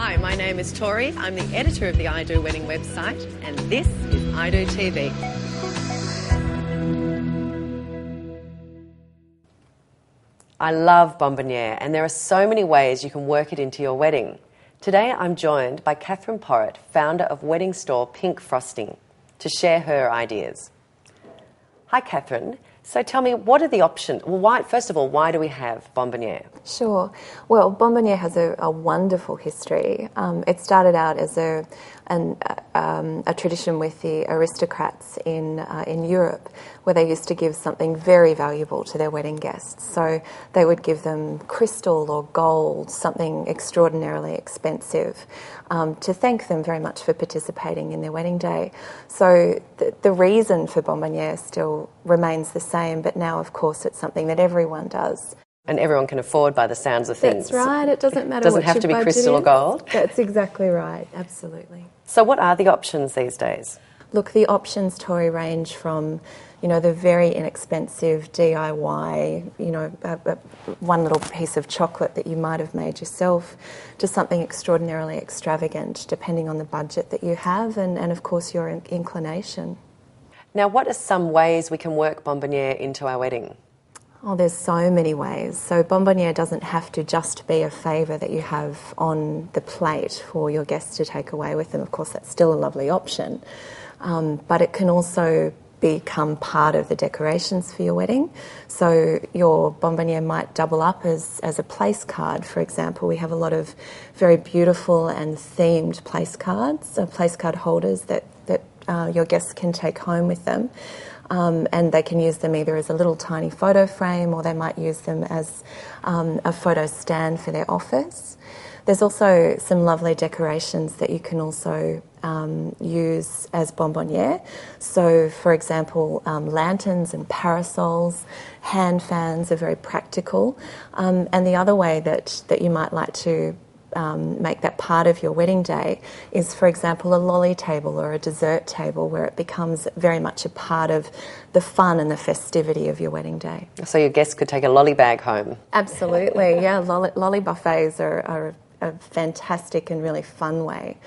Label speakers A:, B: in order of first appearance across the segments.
A: Hi, my name is Tori. I'm the editor of the I Do Wedding website, and this is I Do TV. I love Bomboniere, and there are so many ways you can work it into your wedding. Today I'm joined by Catherine Porritt, founder of wedding store Pink Frosting, to share her ideas. Hi Catherine, so tell me, what are the options? Well, first of all, why do we have Bomboniere?
B: Sure. Well, Bomboniere has a wonderful history. It started out as a tradition with the aristocrats in Europe, where they used to give something very valuable to their wedding guests. So they would give them crystal or gold, something extraordinarily expensive, to thank them very much for participating in their wedding day. So the reason for Bomboniere still remains the same, but now, of course, it's something that everyone does.
A: And everyone can afford by the sounds of things.
B: That's right. It doesn't matter.
A: It doesn't
B: what
A: have
B: your
A: to be
B: budget
A: crystal or
B: is.
A: gold.
B: That's exactly right. Absolutely.
A: So what are the options these days?
B: Look, the options, Tori, range from, the very inexpensive DIY, one little piece of chocolate that you might have made yourself, to something extraordinarily extravagant, depending on the budget that you have and of course, your inclination.
A: Now, what are some ways we can work Bomboniere into our wedding?
B: Oh, there's so many ways. So Bomboniere doesn't have to just be a favour that you have on the plate for your guests to take away with them. Of course, that's still a lovely option. But it can also become part of the decorations for your wedding. So your Bomboniere might double up as a place card, for example. We have a lot of very beautiful and themed place cards, place card holders that your guests can take home with them. And they can use them either as a little tiny photo frame, or they might use them as a photo stand for their office. There's also some lovely decorations that you can also use as Bomboniere. So, for example, lanterns and parasols, hand fans are very practical. And the other way that you might like to make that part of your wedding day is, for example, a lolly table or a dessert table, where it becomes very much a part of the fun and the festivity of your wedding day.
A: So your guests could take a lolly bag home.
B: Absolutely, yeah. Lolly buffets are a fantastic and really fun way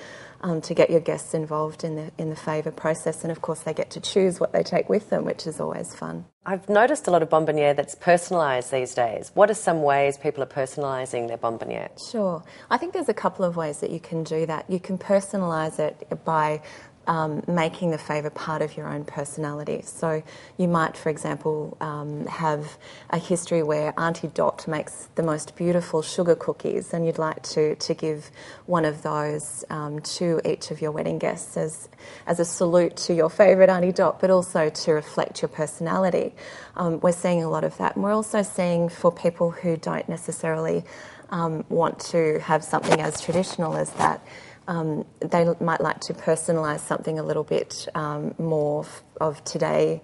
B: to get your guests involved in the favour process, and of course they get to choose what they take with them, which is always fun.
A: I've noticed a lot of Bomboniere that's personalised these days. What are some ways people are personalising their Bomboniere?
B: Sure. I think there's a couple of ways that you can do that. You can personalise it by making the favour part of your own personality. So you might, for example, have a history where Auntie Dot makes the most beautiful sugar cookies, and you'd like to give one of those to each of your wedding guests as a salute to your favourite Auntie Dot, but also to reflect your personality. We're seeing a lot of that. And we're also seeing, for people who don't necessarily want to have something as traditional as that, they might like to personalise something a little bit more of today,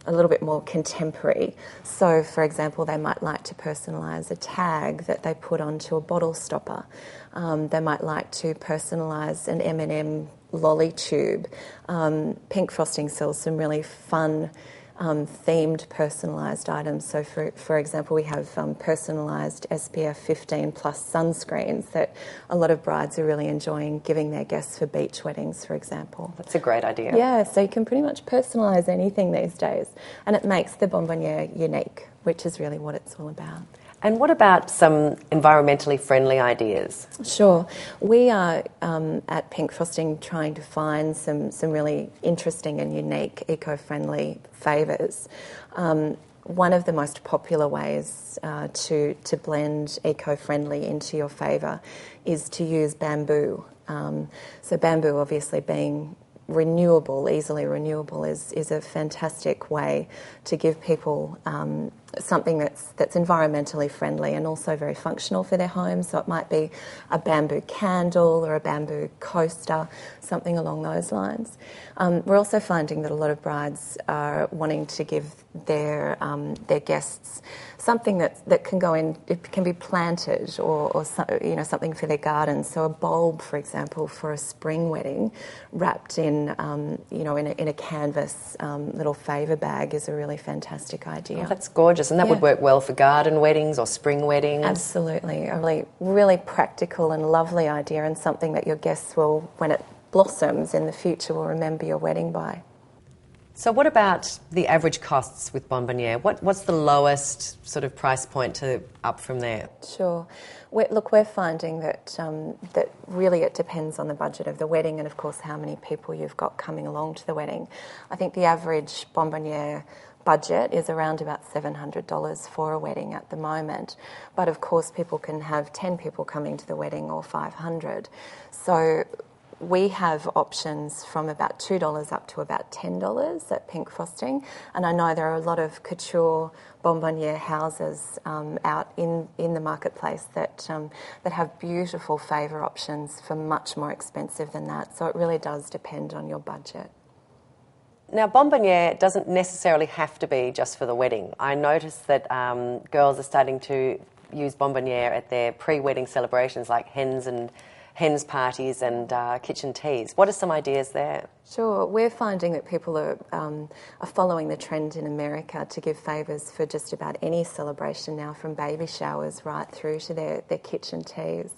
B: a little bit more contemporary. So, for example, they might like to personalise a tag that they put onto a bottle stopper. They might like to personalise an M&M lolly tube. Pink Frosting sells some really fun themed personalised items. So for example, we have personalised SPF 15 plus sunscreens that a lot of brides are really enjoying giving their guests for beach weddings, for example.
A: That's a great idea.
B: Yeah, so you can pretty much personalise anything these days, and it makes the Bomboniere unique, which is really what it's all about.
A: And what about some environmentally friendly ideas?
B: Sure. We are at Pink Frosting trying to find some really interesting and unique eco-friendly favours. One of the most popular ways to blend eco-friendly into your favour is to use bamboo. So bamboo, obviously being renewable, easily renewable, is a fantastic way to give people something that's environmentally friendly and also very functional for their homes. So it might be a bamboo candle or a bamboo coaster, something along those lines. We're also finding that a lot of brides are wanting to give their guests something that can go in. It can be planted or something for their garden. So a bulb, for example, for a spring wedding, wrapped in in a canvas little favour bag is a really fantastic idea.
A: Oh, that's gorgeous, and that would work well for garden weddings or spring weddings.
B: Absolutely, a really practical and lovely idea, and something that your guests will, when it blossoms in the future, will remember your wedding by.
A: So what about the average costs with Bomboniere? What's the lowest sort of price point to up from there?
B: Sure. We're finding that that really it depends on the budget of the wedding and, of course, how many people you've got coming along to the wedding. I think the average Bomboniere budget is around about $700 for a wedding at the moment. But, of course, people can have 10 people coming to the wedding or 500. So we have options from about $2 up to about $10 at Pink Frosting, and I know there are a lot of couture Bomboniere houses out in the marketplace that have beautiful favour options for much more expensive than that. So it really does depend on your budget.
A: Now, Bomboniere doesn't necessarily have to be just for the wedding. I noticed that girls are starting to use Bomboniere at their pre-wedding celebrations, like hens parties and kitchen teas. What are some ideas there?
B: Sure. We're finding that people are following the trend in America to give favours for just about any celebration now, from baby showers right through to their kitchen teas.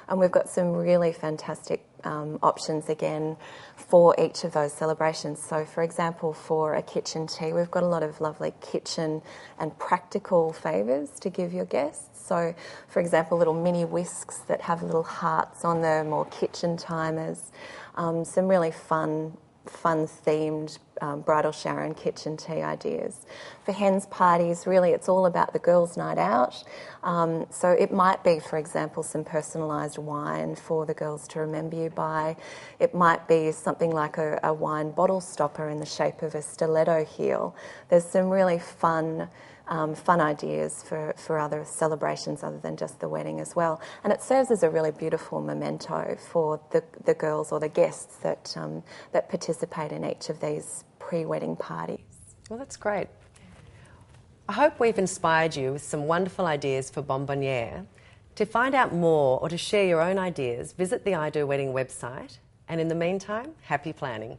B: And we've got some really fantastic options again for each of those celebrations. So, for example, for a kitchen tea, we've got a lot of lovely kitchen and practical favours to give your guests. So, for example, little mini whisks that have little hearts on them, or kitchen timers. Some really fun themed bridal shower and kitchen tea ideas. For hens parties, really it's all about the girls' night out. So it might be, for example, some personalised wine for the girls to remember you by. It might be something like a wine bottle stopper in the shape of a stiletto heel. There's some really fun ideas for other celebrations other than just the wedding as well. And it serves as a really beautiful memento for the girls or the guests that participate in each of these pre-wedding parties.
A: Well, that's great. I hope we've inspired you with some wonderful ideas for Bomboniere. To find out more or to share your own ideas, visit the I Do Wedding website. And in the meantime, happy planning.